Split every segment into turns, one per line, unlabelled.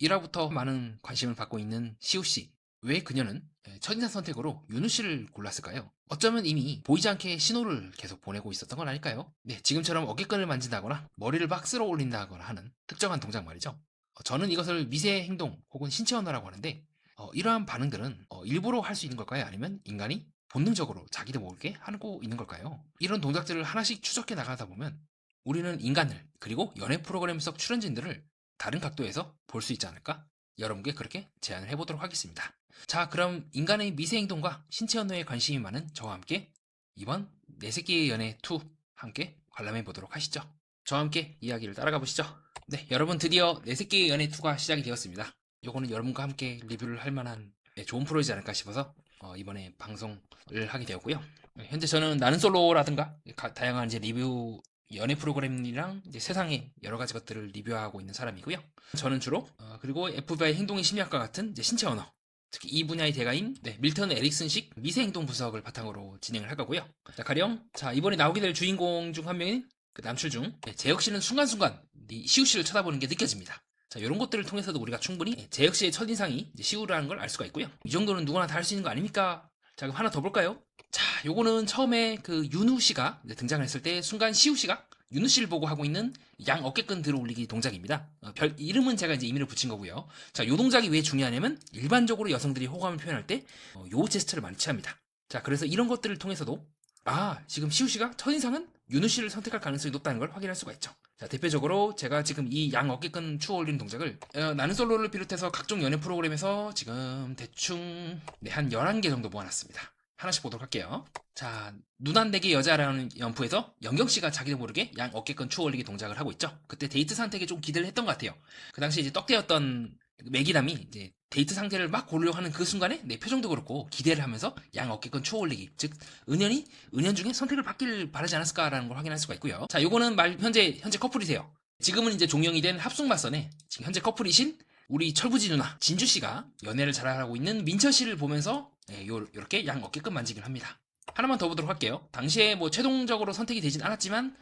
1화부터 많은 관심을 받고 있는 시우씨. 왜 그녀는 첫인상 선택으로 윤우씨를 골랐을까요? 어쩌면 이미 보이지 않게 신호를 계속 보내고 있었던 건 아닐까요? 네, 지금처럼 어깨끈을 만진다거나 머리를 막 쓸어 올린다거나 하는 특정한 동작 말이죠. 저는 이것을 미세 행동 혹은 신체 언어라고 하는데, 이러한 반응들은 일부러 할 수 있는 걸까요? 아니면 인간이 본능적으로 자기도 모르게 하고 있는 걸까요? 이런 동작들을 하나씩 추적해 나가다 보면 우리는 인간을, 그리고 연애 프로그램 속 출연진들을 다른 각도에서 볼 수 있지 않을까? 여러분께 그렇게 제안을 해보도록 하겠습니다. 자, 그럼 인간의 미세 행동과 신체 언어에 관심이 많은 저와 함께 이번 내 새끼의 연애 2 함께 관람해 보도록 하시죠. 저와 함께 이야기를 따라가 보시죠. 네, 여러분, 드디어 내 새끼의 연애 2가 시작이 되었습니다. 요거는 여러분과 함께 리뷰를 할 만한 좋은 프로이지 않을까 싶어서 이번에 방송을 하게 되었고요. 현재 저는 나는 솔로라든가 다양한 이제 리뷰 연애 프로그램이랑 이제 세상의 여러 가지 것들을 리뷰하고 있는 사람이고요. 저는 주로 그리고 FBI의 행동의 심리학과 같은 이제 신체 언어, 특히 이 분야의 대가인 밀턴 에릭슨식 미세 행동 분석을 바탕으로 진행을 할 거고요. 자, 가령 이번에 나오게 될 주인공 중 한 명인 그 남출 중 재혁 씨는 순간순간 이 시우 씨를 쳐다보는 게 느껴집니다. 자, 이런 것들을 통해서도 우리가 충분히 재혁 씨의 첫인상이 시우라는 걸 알 수가 있고요. 이 정도는 누구나 다 할 수 있는 거 아닙니까? 자, 그럼 하나 더 볼까요? 자, 요거는 처음에 그 윤우 씨가 등장을 했을 때 순간 시우 씨가 윤우 씨를 보고 하고 있는 양 어깨끈 들어 올리기 동작입니다. 별 이름은 제가 이제 임의로 붙인 거고요. 자, 요 동작이 왜 중요하냐면 일반적으로 여성들이 호감을 표현할 때 요 제스처를 많이 취합니다. 자, 그래서 이런 것들을 통해서도 지금 시우 씨가 첫인상은 윤우 씨를 선택할 가능성이 높다는 걸 확인할 수가 있죠. 자, 대표적으로 제가 지금 이 양 어깨끈 추어 올리는 동작을 나는 솔로를 비롯해서 각종 연애 프로그램에서 지금 대충 한 11개 정도 모아놨습니다. 하나씩 보도록 할게요. 자, 눈 안 되게 여자라는 연프에서 영경씨가 자기도 모르게 양 어깨끈 추어 올리기 동작을 하고 있죠. 그때 데이트 상태에 좀 기대를 했던 것 같아요. 그 당시 이제 떡대였던 매기남이 이제 데이트 상태를 막 고르려고 하는 그 순간에 내 표정도 그렇고 기대를 하면서 양 어깨끈 추어 올리기, 즉 은연중에 선택을 받길 바라지 않았을까라는 걸 확인할 수가 있고요. 자, 요거는 현재 커플이세요. 지금은 이제 종영이 된 합숙맞선에 지금 현재 커플이신 우리 철부지 누나 진주 씨가 연애를 잘하고 있는 민철 씨를 보면서 요렇게 양 어깨끈 만지기를 합니다. 하나만 더 보도록 할게요. 당시에 뭐 최종적으로 선택이 되진 않았지만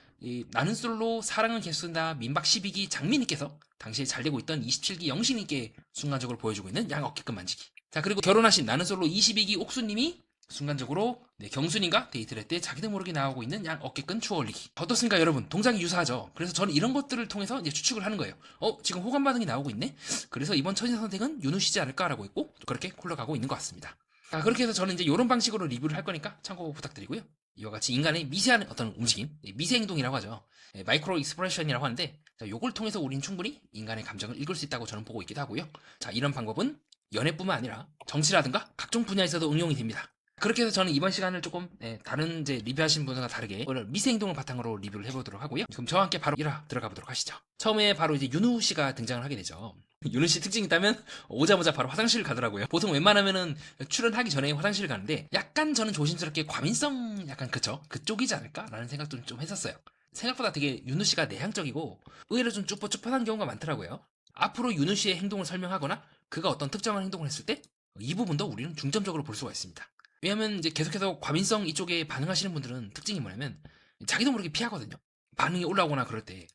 나는 솔로 사랑은 계속 쓴다 민박 12기 장민님께서 당시에 잘 되고 있던 27기 영신님께 순간적으로 보여주고 있는 양 어깨끈 만지기. 자, 그리고 결혼하신 나는 솔로 22기 옥수님이 순간적으로 경수님과 데이트를 할 때 자기도 모르게 나오고 있는 양 어깨끈 추어 올리기. 어떻습니까, 여러분? 동작이 유사하죠. 그래서 저는 이런 것들을 통해서 이제 추측을 하는 거예요. 지금 호감 반응이 나오고 있네. 그래서 이번 첫인상 선택은 윤우 씨지 않을까라고 했고 그렇게 콜러가고 있는 것 같습니다. 자, 그렇게 해서 저는 이제 이런 방식으로 리뷰를 할 거니까 참고 부탁드리고요. 이와 같이 인간의 미세한 어떤 움직임, 미세 행동이라고 하죠. 마이크로 익스프레션이라고 하는데, 자, 요걸 통해서 우린 충분히 인간의 감정을 읽을 수 있다고 저는 보고 있기도 하고요. 자, 이런 방법은 연애뿐만 아니라 정치라든가 각종 분야에서도 응용이 됩니다. 그렇게 해서 저는 이번 시간을 조금 다른 이제 리뷰하신 분들과 다르게 오늘 미세 행동을 바탕으로 리뷰를 해보도록 하고요. 그럼 저와 함께 바로 1화 들어가 보도록 하시죠. 처음에 바로 이제 윤우 씨가 등장을 하게 되죠. 윤우 씨 특징이 있다면 오자마자 바로 화장실 가더라고요. 보통 웬만하면은 출연하기 전에 화장실 가는데 약간 저는 조심스럽게 과민성 약간 그쪽이지 않을까라는 생각도 좀 했었어요. 생각보다 되게 윤우 씨가 내향적이고 의외로 좀 쭈뼛쭈뼛한 경우가 많더라고요. 앞으로 윤우 씨의 행동을 설명하거나 그가 어떤 특정한 행동을 했을 때 이 부분도 우리는 중점적으로 볼 수가 있습니다. 왜냐면 이제 계속해서 과민성 이쪽에 반응하시는 분들은 특징이 뭐냐면 자기도 모르게 피하거든요. 반응이 올라오거나 그럴 때.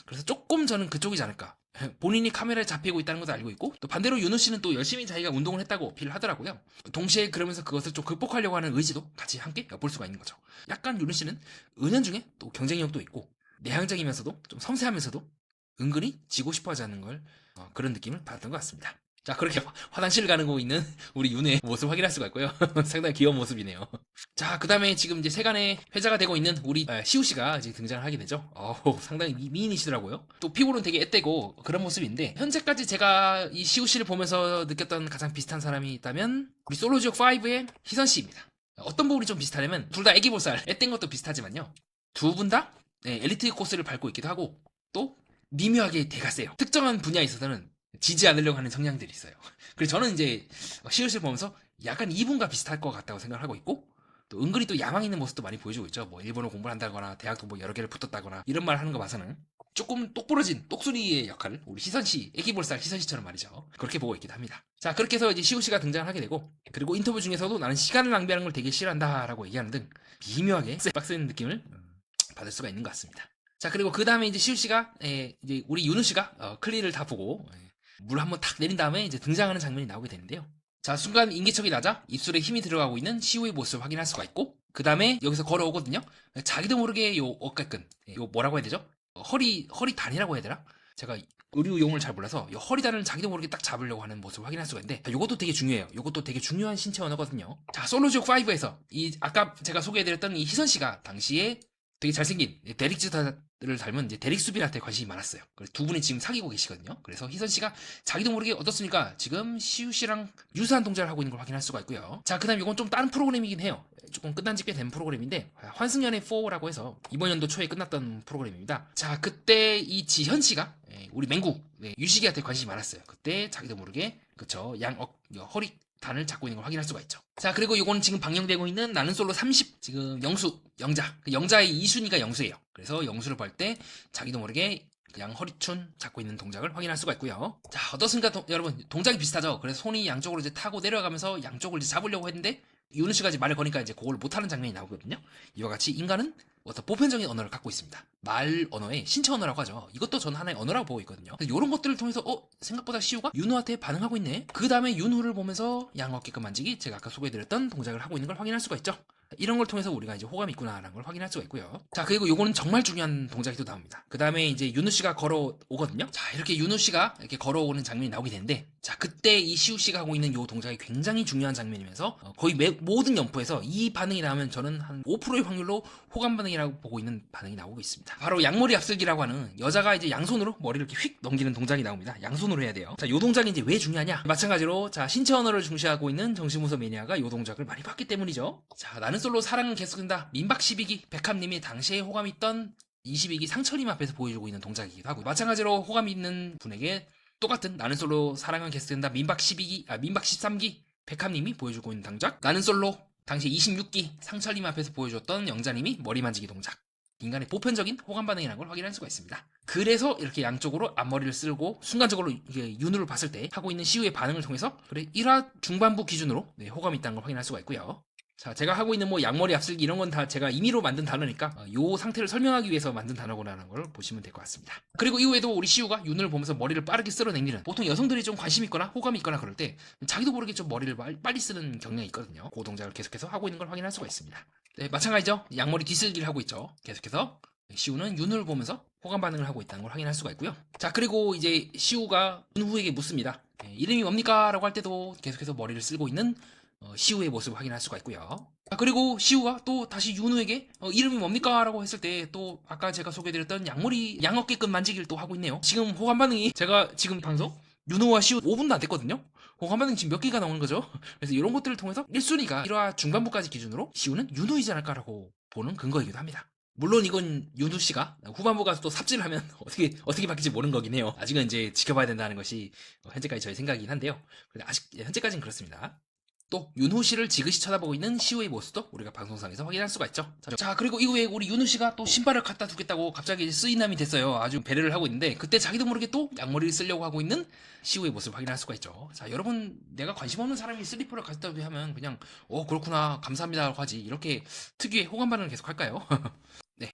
그래서 조금 저는 그쪽이지 않을까. 본인이 카메라에 잡히고 있다는 것도 알고 있고 또 반대로 윤우 씨는 또 열심히 자기가 운동을 했다고 어필을 하더라고요. 동시에 그러면서 그것을 좀 극복하려고 하는 의지도 같이 함께 엿볼 수가 있는 거죠. 약간 윤우 씨는 은연중에 또 경쟁력도 있고 내향적이면서도 좀 섬세하면서도 은근히 지고 싶어 하지 않는 걸 그런 느낌을 받았던 것 같습니다. 자, 그렇게 화장실 가는 거 있는 우리 윤우의 모습 확인할 수가 있고요. 상당히 귀여운 모습이네요. 자, 그 다음에 지금 이제 세간의 회자가 되고 있는 우리 시우 씨가 이제 등장을 하게 되죠. 상당히 미인이시더라고요. 또 피부는 되게 앳되고 그런 모습인데 현재까지 제가 이 시우 씨를 보면서 느꼈던 가장 비슷한 사람이 있다면 우리 솔로지옥 5의 희선 씨입니다. 어떤 부분이 좀 비슷하냐면 둘 다 애기볼살, 앳된 것도 비슷하지만요. 두 분 다 엘리트 코스를 밟고 있기도 하고 또 미묘하게 대가 세요. 특정한 분야에 있어서는 지지 않으려고 하는 성향들이 있어요. 그래서 저는 이제 시우씨를 보면서 약간 이분과 비슷할 것 같다고 생각을 하고 있고 또 은근히 또 야망 있는 모습도 많이 보여주고 있죠. 뭐 일본어 공부를 한다거나 대학도 뭐 여러 개를 붙었다거나 이런 말 하는 거 봐서는 조금 똑부러진 똑순이의 역할을 우리 희선씨, 애기볼살 희선씨처럼 말이죠. 그렇게 보고 있기도 합니다. 자, 그렇게 해서 이제 시우씨가 등장을 하게 되고 그리고 인터뷰 중에서도 나는 시간을 낭비하는 걸 되게 싫어한다라고 얘기하는 등 미묘하게 빡센 느낌을 받을 수가 있는 것 같습니다. 자, 그리고 그 다음에 이제 시우씨가 이제 우리 윤우씨가 클리를 다 보고 물 한번 탁 내린 다음에 이제 등장하는 장면이 나오게 되는데요. 자, 순간 인기척이 나자 입술에 힘이 들어가고 있는 시우의 모습을 확인할 수가 있고, 그 다음에 여기서 걸어오거든요. 자기도 모르게 요 어깨끈, 요 뭐라고 해야 되죠? 허리단이라고 해야 되나? 제가 의류 용어를 잘 몰라서 이 허리단을 자기도 모르게 딱 잡으려고 하는 모습을 확인할 수가 있는데, 자, 요것도 되게 중요해요. 요것도 되게 중요한 신체 언어거든요. 자, 솔로지옥 5에서 이 아까 제가 소개해드렸던 이 희선 씨가 당시에 되게 잘생긴 데릭 지타를 닮은 이제 데릭 수빈한테 관심이 많았어요. 그래서 두 분이 지금 사귀고 계시거든요. 그래서 희선 씨가 자기도 모르게 어떻습니까? 지금 시우 씨랑 유사한 동작을 하고 있는 걸 확인할 수가 있고요. 자, 그다음 이건 좀 다른 프로그램이긴 해요. 조금 끝난 지 꽤 된 프로그램인데, 환승연애 4라고 해서 이번 연도 초에 끝났던 프로그램입니다. 자, 그때 이 지현 씨가 우리 맹구 유식이한테 관심이 많았어요. 그때 자기도 모르게 그쵸 허리 단을 잡고 있는 걸 확인할 수가 있죠. 자, 그리고 이거는 지금 방영되고 있는 나는 솔로 30 지금 영자 그 영자의 2순위가 영수예요. 그래서 영수를 볼 때 자기도 모르게 그냥 허리춤 잡고 있는 동작을 확인할 수가 있고요. 자, 어떻습니까 여러분? 동작이 비슷하죠. 그래서 손이 양쪽으로 이제 타고 내려가면서 양쪽을 이제 잡으려고 했는데 유는 씨가 이제 말을 거니까 이제 그걸 못하는 장면이 나오거든요. 이와 같이 인간은 어떤 보편적인 언어를 갖고 있습니다. 말 언어의 신체 언어라고 하죠. 이것도 저는 하나의 언어라고 보고 있거든요. 이런 것들을 통해서 생각보다 시우가 윤호한테 반응하고 있네. 그 다음에 윤호를 보면서 양 어깨끈 만지기, 제가 아까 소개해드렸던 동작을 하고 있는 걸 확인할 수가 있죠. 이런 걸 통해서 우리가 이제 호감이 있구나라는 걸 확인할 수가 있고요. 자, 그리고 요거는 정말 중요한 동작이 또 나옵니다. 그 다음에 이제 윤호 씨가 걸어오거든요. 자, 이렇게 윤호 씨가 이렇게 걸어오는 장면이 나오게 되는데, 자, 그때 이 시우 씨가 하고 있는 요 동작이 굉장히 중요한 장면이면서 거의 모든 연포에서 이 반응이 나오면 저는 한 5%의 확률로 호감 반응이라고 보고 있는 반응이 나오고 있습니다. 바로 양머리 앞슬기라고 하는, 여자가 이제 양손으로 머리를 이렇게 휙 넘기는 동작이 나옵니다. 양손으로 해야 돼요. 자, 요 동작이 이제 왜 중요하냐? 마찬가지로 자, 신체 언어를 중시하고 있는 정신무서 매니아가 요 동작을 많이 봤기 때문이죠. 자, 나는 솔로 사랑은 계속된다. 민박 12기 백합님이 당시에 호감이 있던 22기 상철님 앞에서 보여주고 있는 동작이기도 하고, 마찬가지로 호감이 있는 분에게 똑같은 나는 솔로 사랑은 계속된다 민박 13기 백합님이 보여주고 있는 동작, 나는 솔로 당시 26기 상철님 앞에서 보여줬던 영자님이 머리 만지기 동작, 인간의 보편적인 호감 반응이라는 걸 확인할 수가 있습니다. 그래서 이렇게 양쪽으로 앞머리를 쓸고 순간적으로 이게 윤우를 봤을 때 하고 있는 시우의 반응을 통해서 그래 1화 중반부 기준으로 호감이 있다는 걸 확인할 수가 있고요. 자, 제가 하고 있는 뭐 양머리 앞슬기 이런 건 다 제가 임의로 만든 단어니까 요 상태를 설명하기 위해서 만든 단어구나라는 걸 보시면 될 것 같습니다. 그리고 이후에도 우리 시우가 윤을 보면서 머리를 빠르게 쓸어당기는, 보통 여성들이 좀 관심 있거나 호감이 있거나 그럴 때 자기도 모르게 좀 머리를 빨리 쓰는 경향이 있거든요. 그 동작을 계속해서 하고 있는 걸 확인할 수가 있습니다. 네, 마찬가지죠. 양머리 뒤슬기를 하고 있죠. 계속해서 시우는 윤을 보면서 호감 반응을 하고 있다는 걸 확인할 수가 있고요. 자, 그리고 이제 시우가 윤후에게 묻습니다. 이름이 뭡니까? 라고 할 때도 계속해서 머리를 쓸고 있는 시우의 모습을 확인할 수가 있고요. 그리고 시우가 또 다시 윤우에게 이름이 뭡니까? 라고 했을 때 또 아까 제가 소개해드렸던 양어깨끈 만지기를 또 하고 있네요. 지금 호감 반응이 제가 지금 방송 윤우와 시우 5분도 안 됐거든요. 호감 반응 지금 몇 개가 나오는 거죠. 그래서 이런 것들을 통해서 1순위가 1화 중반부까지 기준으로 시우는 윤우이지 않을까라고 보는 근거이기도 합니다. 물론 이건 윤우 씨가 후반부 가서 또 삽질을 하면 어떻게 바뀔지 모르는 거긴 해요. 아직은 이제 지켜봐야 된다는 것이 현재까지 저의 생각이긴 한데요. 아직 현재까지는 그렇습니다. 또 윤호 씨를 지그시 쳐다보고 있는 시우의 모습도 우리가 방송상에서 확인할 수가 있죠. 자, 그리고 이후에 우리 윤호 씨가 또 신발을 갖다 두겠다고 갑자기 쓰인남이 됐어요. 아주 배려를 하고 있는데, 그때 자기도 모르게 또 양머리를 쓰려고 하고 있는 시우의 모습을 확인할 수가 있죠. 자, 여러분, 내가 관심 없는 사람이 슬리퍼를 가졌다고 하면 그냥 그렇구나 감사합니다 하지, 이렇게 특유의 호감 반응을 계속 할까요?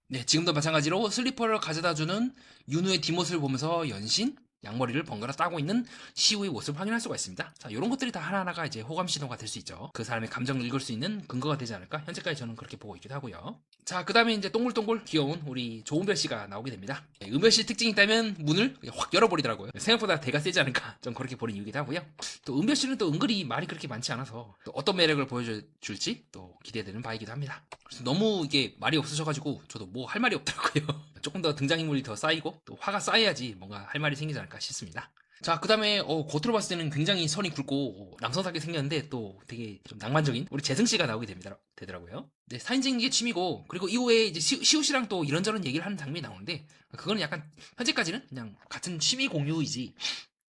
네, 지금도 마찬가지로 슬리퍼를 가져다주는 윤우의 뒷모습을 보면서 연신 양머리를 번갈아 따고 있는 시우의 모습을 확인할 수가 있습니다. 자, 이런 것들이 다 하나하나가 이제 호감 신호가 될 수 있죠. 그 사람의 감정을 읽을 수 있는 근거가 되지 않을까? 현재까지 저는 그렇게 보고 있기도 하고요. 자, 그 다음에 이제 동글동글 귀여운 우리 조은별 씨가 나오게 됩니다. 은별 씨 특징이 있다면 문을 확 열어버리더라고요. 생각보다 대가 세지 않을까? 좀 그렇게 보는 이유기도 하고요. 또 은별 씨는 또 은근히 말이 그렇게 많지 않아서 또 어떤 매력을 보여줄지 또 기대되는 바이기도 합니다. 그래서 너무 이게 말이 없으셔가지고 저도 뭐 할 말이 없더라고요. 조금 더 등장인물이 더 쌓이고 또 화가 쌓여야지 뭔가 할 말이 생기지 않을까 싶습니다. 자, 그 다음에 겉으로 봤을 때는 굉장히 선이 굵고 남성답게 생겼는데 또 되게 좀 낭만적인 우리 재승씨가 나오게 되더라고요. 네, 사인적인 게 취미고, 그리고 이후에 이제 시우 씨랑 또 이런저런 얘기를 하는 장면이 나오는데, 그거는 약간 현재까지는 그냥 같은 취미 공유이지,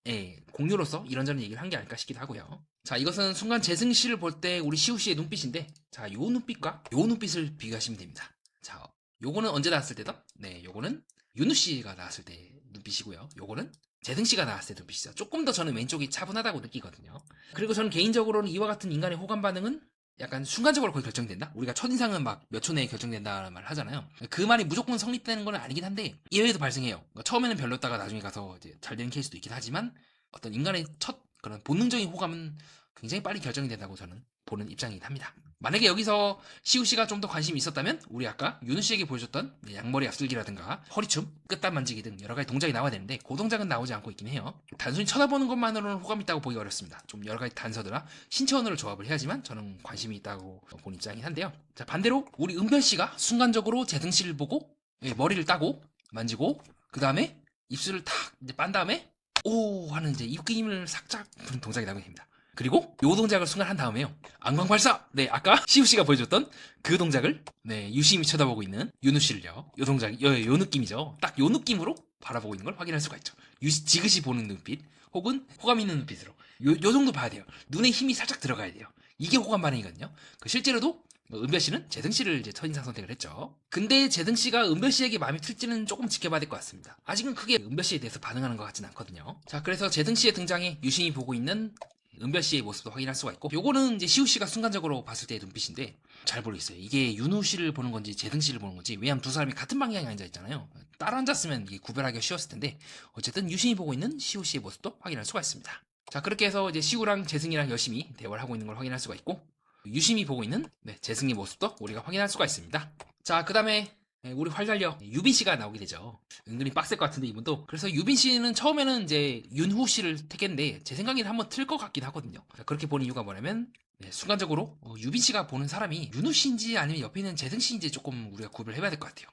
예, 공유로서 이런저런 얘기를 한 게 아닐까 싶기도 하고요. 자, 이것은 순간 재승씨를 볼 때 우리 시우 씨의 눈빛인데, 자, 요 눈빛과 요 눈빛을 비교하시면 됩니다. 자, 요거는 언제 나왔을 때다? 네, 요거는 윤우 씨가 나왔을 때 눈빛이고요. 요거는 재승 씨가 나왔을 때 눈빛이죠. 조금 더 저는 왼쪽이 차분하다고 느끼거든요. 그리고 저는 개인적으로는 이와 같은 인간의 호감 반응은 약간 순간적으로 거의 결정된다? 우리가 첫인상은 막 몇 초 내에 결정된다는 말을 하잖아요. 그 말이 무조건 성립되는 건 아니긴 한데, 이외에도 발생해요. 처음에는 별로였다가 나중에 가서 이제 잘 되는 케이스도 있긴 하지만, 어떤 인간의 첫 그런 본능적인 호감은 굉장히 빨리 결정이 된다고 저는 보는 입장이긴 합니다. 만약에 여기서 시우 씨가 좀 더 관심이 있었다면 우리 아까 윤우 씨에게 보여줬던 양머리 앞슬기라든가 허리춤, 끝단 만지기 등 여러 가지 동작이 나와야 되는데 그 동작은 나오지 않고 있긴 해요. 단순히 쳐다보는 것만으로는 호감이 있다고 보기 어렵습니다. 좀 여러 가지 단서들과 신체 언어를 조합을 해야지만 저는 관심이 있다고 보는 입장이긴 한데요. 자, 반대로 우리 은별 씨가 순간적으로 재등 씨를 보고 머리를 따고 만지고 그 다음에 입술을 탁 빤 다음에 오 하는 이제 입김을 살짝 부는 동작이 나오게 됩니다. 그리고 요 동작을 순간 한 다음에요. 안광 발사! 네, 아까 시우 씨가 보여줬던 그 동작을 네, 유심히 쳐다보고 있는 윤우 씨를요. 요 동작, 요 느낌이죠. 딱 요 느낌으로 바라보고 있는 걸 확인할 수가 있죠. 지그시 보는 눈빛, 혹은 호감 있는 눈빛으로. 요 정도 봐야 돼요. 눈에 힘이 살짝 들어가야 돼요. 이게 호감 반응이거든요. 실제로도 은별 씨는 재등 씨를 이제 첫인상 선택을 했죠. 근데 재등 씨가 은별 씨에게 마음이 틀지는 조금 지켜봐야 될 것 같습니다. 아직은 크게 은별 씨에 대해서 반응하는 것 같진 않거든요. 자, 그래서 재등 씨의 등장에 유심히 보고 있는 은별 씨의 모습도 확인할 수가 있고, 요거는 이제 시우 씨가 순간적으로 봤을 때의 눈빛인데 잘 모르겠어요. 이게 윤우 씨를 보는 건지 재등 씨를 보는 건지. 왜냐하면 두 사람이 같은 방향에 앉아 있잖아요. 따로 앉았으면 이게 구별하기가 쉬웠을 텐데 어쨌든 유심히 보고 있는 시우 씨의 모습도 확인할 수가 있습니다. 자, 그렇게 해서 이제 시우랑 재승이랑 열심히 대화를 하고 있는 걸 확인할 수가 있고, 유심히 보고 있는 재승의 모습도 우리가 확인할 수가 있습니다. 자, 그 다음에 우리 활달려 유빈 씨가 나오게 되죠. 은근히 빡셀 것 같은데 이분도. 그래서 유빈 씨는 처음에는 이제 윤후 씨를 택했는데 제 생각에는 한번 틀 것 같긴 하거든요. 그렇게 보는 이유가 뭐냐면 순간적으로 유빈 씨가 보는 사람이 윤후 씨인지 아니면 옆에 있는 재승 씨인지 조금 우리가 구별을 해봐야 될 것 같아요.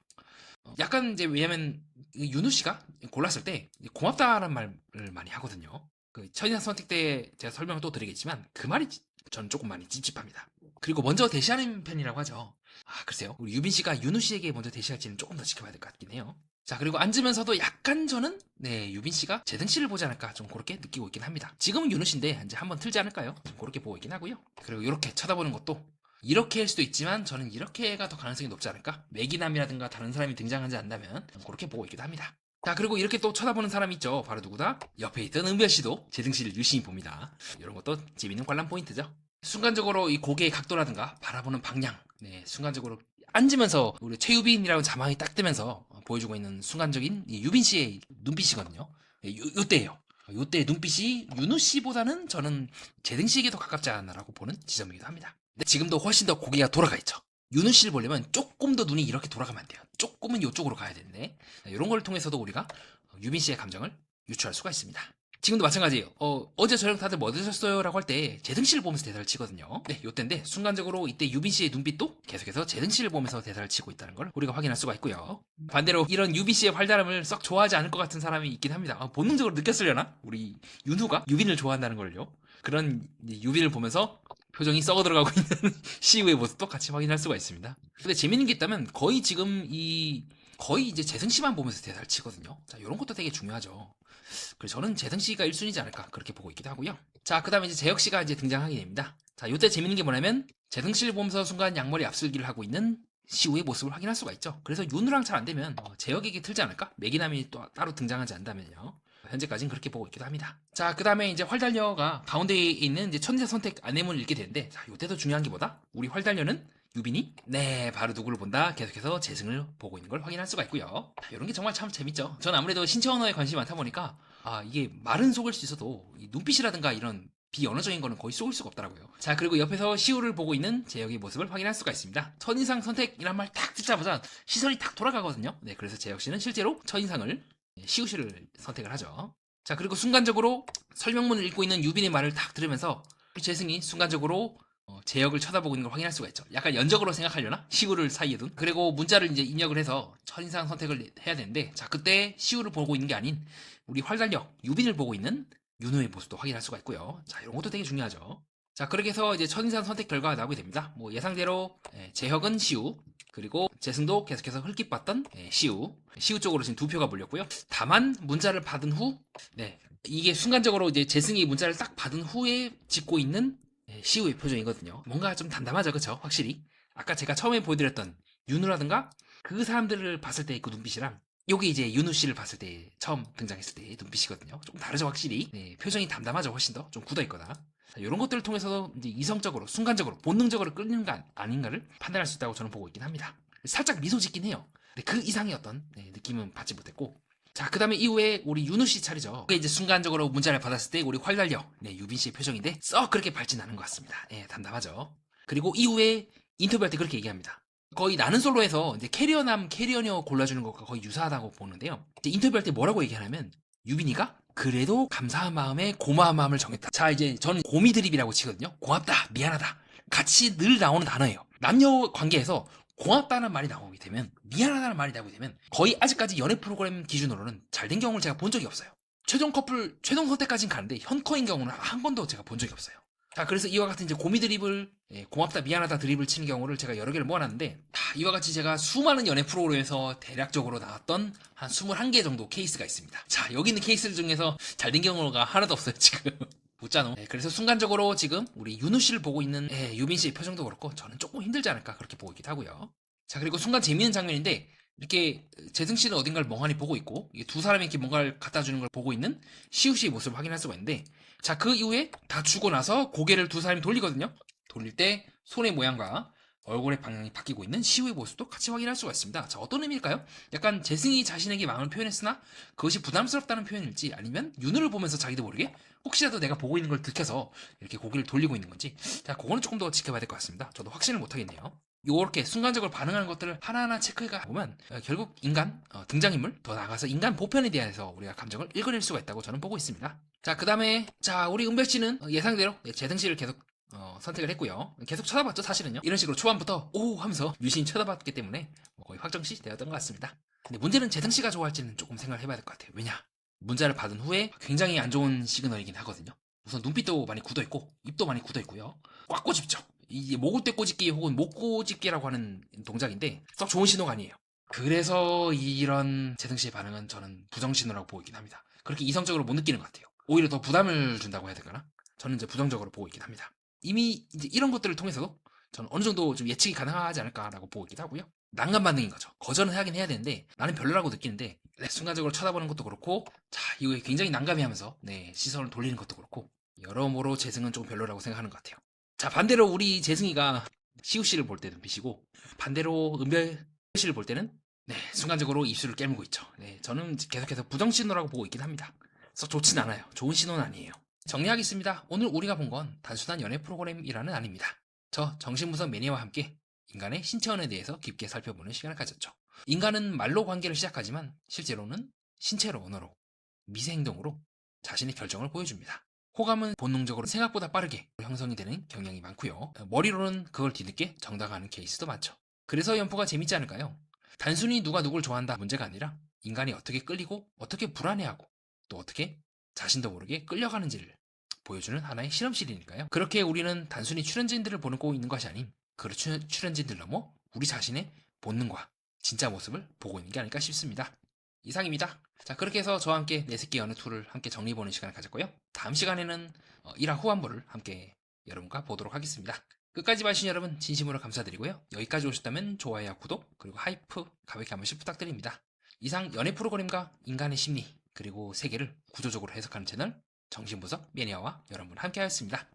약간 이제 왜냐면 윤후 씨가 골랐을 때 고맙다라는 말을 많이 하거든요. 그 첫인상 선택 때 제가 설명을 또 드리겠지만 그 말이 저는 조금 많이 찝찝합니다. 그리고 먼저 대시하는 편이라고 하죠. 아, 글쎄요. 우리 유빈 씨가 윤우 씨에게 먼저 대시할지는 조금 더 지켜봐야 될 것 같긴 해요. 자, 그리고 앉으면서도 약간 저는 유빈 씨가 재등 씨를 보지 않을까 좀 그렇게 느끼고 있긴 합니다. 지금은 윤우 씨인데 이제 한번 틀지 않을까요? 좀 그렇게 보고 있긴 하고요. 그리고 이렇게 쳐다보는 것도 이렇게 할 수도 있지만 저는 이렇게가 더 가능성이 높지 않을까? 매기남이라든가 다른 사람이 등장하지 않는다면 그렇게 보고 있기도 합니다. 자, 그리고 이렇게 또 쳐다보는 사람이 있죠. 바로 누구다? 옆에 있던 은별 씨도 재등 씨를 유심히 봅니다. 이런 것도 재밌는 관람 포인트죠. 순간적으로 이 고개의 각도라든가 바라보는 방향, 순간적으로 앉으면서 우리 최유빈이라는 자막이 딱 뜨면서 보여주고 있는 순간적인 이 유빈 씨의 눈빛이거든요. 요때예요. 요때 눈빛이 윤우 씨보다는 저는 재등 씨에게 더 가깝지 않나라고 보는 지점이기도 합니다. 근데 지금도 훨씬 더 고개가 돌아가 있죠. 윤우 씨를 보려면 조금 더 눈이 이렇게 돌아가면 안 돼요. 조금은 이쪽으로 가야 되는데 이런 걸 통해서도 우리가 유빈 씨의 감정을 유추할 수가 있습니다. 지금도 마찬가지예요. 어제 저녁 다들 뭐 드셨어요? 라고 할 때 재등 씨를 보면서 대사를 치거든요. 네, 요때인데 순간적으로 이때 유빈 씨의 눈빛도 계속해서 재등 씨를 보면서 대사를 치고 있다는 걸 우리가 확인할 수가 있고요. 반대로 이런 유빈 씨의 활달함을 썩 좋아하지 않을 것 같은 사람이 있긴 합니다. 본능적으로 느꼈으려나? 우리 윤후가 유빈을 좋아한다는 걸요. 그런 유빈을 보면서 표정이 썩어 들어가고 있는 시우의 모습도 같이 확인할 수가 있습니다. 근데 재밌는 게 있다면 거의 지금 거의 이제 재승 씨만 보면서 대사를 치거든요. 자, 이런 것도 되게 중요하죠. 그래서 저는 재승 씨가 1순위지 않을까 그렇게 보고 있기도 하고요. 자, 그 다음에 이제 재혁 씨가 이제 등장하게 됩니다. 자, 요때 재밌는 게 뭐냐면 재승 씨를 보면서 순간 양머리 앞슬기를 하고 있는 시우의 모습을 확인할 수가 있죠. 그래서 윤우랑 잘 안 되면 재혁에게 틀지 않을까? 매기남이 또 따로 등장하지 않다면요. 현재까지는 그렇게 보고 있기도 합니다. 자, 그 다음에 이제 활달려가 가운데에 있는 이제 천재 선택 안내문을 읽게 되는데, 자, 요때도 중요한 게 뭐다? 우리 활달려는 유빈이 바로 누구를 본다 계속해서 재승을 보고 있는 걸 확인할 수가 있고요. 이런 게 정말 참 재밌죠. 전 아무래도 신체 언어에 관심이 많다 보니까 이게 말은 속을 수 있어도 이 눈빛이라든가 이런 비언어적인 거는 거의 속을 수가 없더라고요. 자, 그리고 옆에서 시우를 보고 있는 재혁의 모습을 확인할 수가 있습니다. 첫인상 선택이란 말 딱 듣자마자 시선이 딱 돌아가거든요. 네, 그래서 재혁 씨는 실제로 첫인상을 시우 씨를 선택을 하죠. 자, 그리고 순간적으로 설명문을 읽고 있는 유빈의 말을 딱 들으면서 재승이 순간적으로 재혁을 쳐다보고 있는 걸 확인할 수가 있죠. 약간 연적으로 생각하려나? 시우를 사이에 둔. 그리고 문자를 이제 입력을 해서 첫인상 선택을 해야 되는데, 자, 그때 시우를 보고 있는 게 아닌 우리 활달려 유빈을 보고 있는 윤호의 모습도 확인할 수가 있고요. 자, 이런 것도 되게 중요하죠. 자, 그렇게 해서 이제 첫인상 선택 결과가 나오게 됩니다. 뭐 예상대로 재혁은 시우, 그리고 재승도 계속해서 흘낏 봤던 시우 쪽으로 지금 두 표가 몰렸고요. 다만 문자를 받은 후, 이게 순간적으로 이제 재승이 문자를 딱 받은 후에 짓고 있는 시우의 표정이거든요. 뭔가 좀 담담하죠, 그쵸? 확실히. 아까 제가 처음에 보여드렸던 윤우라든가 그 사람들을 봤을 때 그 눈빛이랑 요게 이제 윤우 씨를 봤을 때 처음 등장했을 때의 눈빛이거든요. 조금 다르죠, 확실히. 표정이 담담하죠, 훨씬 더. 좀 굳어있거나. 이런 것들을 통해서도 이제 이성적으로, 순간적으로, 본능적으로 끌리는 거 아닌가를 판단할 수 있다고 저는 보고 있긴 합니다. 살짝 미소 짓긴 해요. 근데 그 이상의 어떤 느낌은 받지 못했고, 자, 그 다음에 이후에 우리 윤우 씨 차례죠. 이게 이제 순간적으로 문자를 받았을 때 우리 활 달려. 네, 유빈 씨의 표정인데 썩 그렇게 밝진 않은 것 같습니다. 예, 담담하죠. 그리고 이후에 인터뷰할 때 그렇게 얘기합니다. 거의 나는 솔로에서 이제 캐리어남, 캐리어녀 골라주는 것과 거의 유사하다고 보는데요. 이제 인터뷰할 때 뭐라고 얘기하냐면 유빈이가 그래도 감사한 마음에 고마운 마음을 정했다. 자, 이제 저는 고미 드립이라고 치거든요. 고맙다, 미안하다. 같이 늘 나오는 단어예요. 남녀 관계에서 고맙다는 말이 나오게 되면, 미안하다는 말이 나오게 되면 거의 아직까지 연애 프로그램 기준으로는 잘된 경우를 제가 본 적이 없어요. 최종 커플, 최종 선택까지는 가는데 현커인 경우는 한 번도 제가 본 적이 없어요. 자, 그래서 이와 같은 이제 고미 드립을, 고맙다, 미안하다 드립을 치는 경우를 제가 여러 개를 모아놨는데, 이와 같이 제가 수많은 연애 프로그램에서 대략적으로 나왔던 한 21개 정도 케이스가 있습니다. 자, 여기 있는 케이스 중에서 잘된 경우가 하나도 없어요, 지금. 웃잖아. 그래서 순간적으로 지금 우리 윤우 씨를 보고 있는 유빈 씨의 표정도 그렇고 저는 조금 힘들지 않을까 그렇게 보고 있기도 하고요. 자, 그리고 순간 재미있는 장면인데 이렇게 재승 씨는 어딘가를 멍하니 보고 있고 이게 두 사람이 이렇게 뭔가를 갖다 주는 걸 보고 있는 시우 씨의 모습을 확인할 수가 있는데, 자, 그 이후에 다 주고 나서 고개를 두 사람이 돌리거든요. 돌릴 때 손의 모양과 얼굴의 방향이 바뀌고 있는 시우의 모습도 같이 확인할 수가 있습니다. 자, 어떤 의미일까요? 약간 재승이 자신에게 마음을 표현했으나 그것이 부담스럽다는 표현일지, 아니면 윤우를 보면서 자기도 모르게 혹시라도 내가 보고 있는 걸 들켜서 이렇게 고개를 돌리고 있는 건지, 자, 그거는 조금 더 지켜봐야 될 것 같습니다. 저도 확신을 못하겠네요. 요렇게 순간적으로 반응하는 것들을 하나하나 체크해 보면 결국 인간, 등장인물, 더 나아가서 인간 보편에 대해서 우리가 감정을 읽어낼 수가 있다고 저는 보고 있습니다. 자, 그 다음에 자, 우리 은별 씨는 예상대로 재승 씨를 계속 선택을 했고요. 계속 쳐다봤죠, 사실은요. 이런 식으로 초반부터 오 하면서 유심히 쳐다봤기 때문에 거의 확정시 되었던 것 같습니다. 근데 문제는 재승 씨가 좋아할지는 조금 생각을 해봐야 될 것 같아요. 왜냐? 문자를 받은 후에 굉장히 안 좋은 시그널이긴 하거든요. 우선 눈빛도 많이 굳어있고 입도 많이 굳어있고요. 꽉 꼬집죠. 이게 목을 때 꼬집기 혹은 목 꼬집기라고 하는 동작인데 썩 좋은 신호가 아니에요. 그래서 이런 재승 씨의 반응은 저는 부정신호라고 보이긴 합니다. 그렇게 이성적으로 못 느끼는 것 같아요. 오히려 더 부담을 준다고 해야 될까나? 저는 이제 부정적으로 보고 있긴 합니다. 이미 이제 이런 것들을 통해서도 저는 어느 정도 좀 예측이 가능하지 않을까라고 보고 있기도 하고요. 난감 반응인 거죠. 거절은 하긴 해야 되는데 나는 별로라고 느끼는데 순간적으로 쳐다보는 것도 그렇고, 자, 이거에 굉장히 난감해하면서 시선을 돌리는 것도 그렇고 여러모로 재승은 좀 별로라고 생각하는 것 같아요. 자, 반대로 우리 재승이가 시우 씨를 볼 때는 빛이고 반대로 은별 씨를 볼 때는 순간적으로 입술을 깨물고 있죠. 저는 계속해서 부정신호라고 보고 있긴 합니다. 그래서 좋진 않아요. 좋은 신호는 아니에요. 정리하겠습니다. 오늘 우리가 본 건 단순한 연애 프로그램이라는 아닙니다. 저 정신분석 매니아와 함께 인간의 신체원에 대해서 깊게 살펴보는 시간을 가졌죠. 인간은 말로 관계를 시작하지만 실제로는 신체로, 언어로, 미세행동으로 자신의 결정을 보여줍니다. 호감은 본능적으로 생각보다 빠르게 형성이 되는 경향이 많고요. 머리로는 그걸 뒤늦게 정당화하는 케이스도 많죠. 그래서 연포가 재밌지 않을까요? 단순히 누가 누굴 좋아한다 문제가 아니라 인간이 어떻게 끌리고 어떻게 불안해하고 또 어떻게 자신도 모르게 끌려가는지를 보여주는 하나의 실험실이니까요. 그렇게 우리는 단순히 출연진들을 보고 있는 것이 아닌 그 출연진들 넘어 우리 자신의 본능과 진짜 모습을 보고 있는 게 아닐까 싶습니다. 이상입니다. 자, 그렇게 해서 저와 함께 내 새끼 연애 툴을 함께 정리해보는 시간을 가졌고요. 다음 시간에는 1화 후반부를 함께 여러분과 보도록 하겠습니다. 끝까지 봐주신 여러분 진심으로 감사드리고요. 여기까지 오셨다면 좋아요와 구독 그리고 하이프 가볍게 한 번씩 부탁드립니다. 이상 연애 프로그램과 인간의 심리 그리고 세계를 구조적으로 해석하는 채널 정신분석 매니아와 여러분 함께 하였습니다.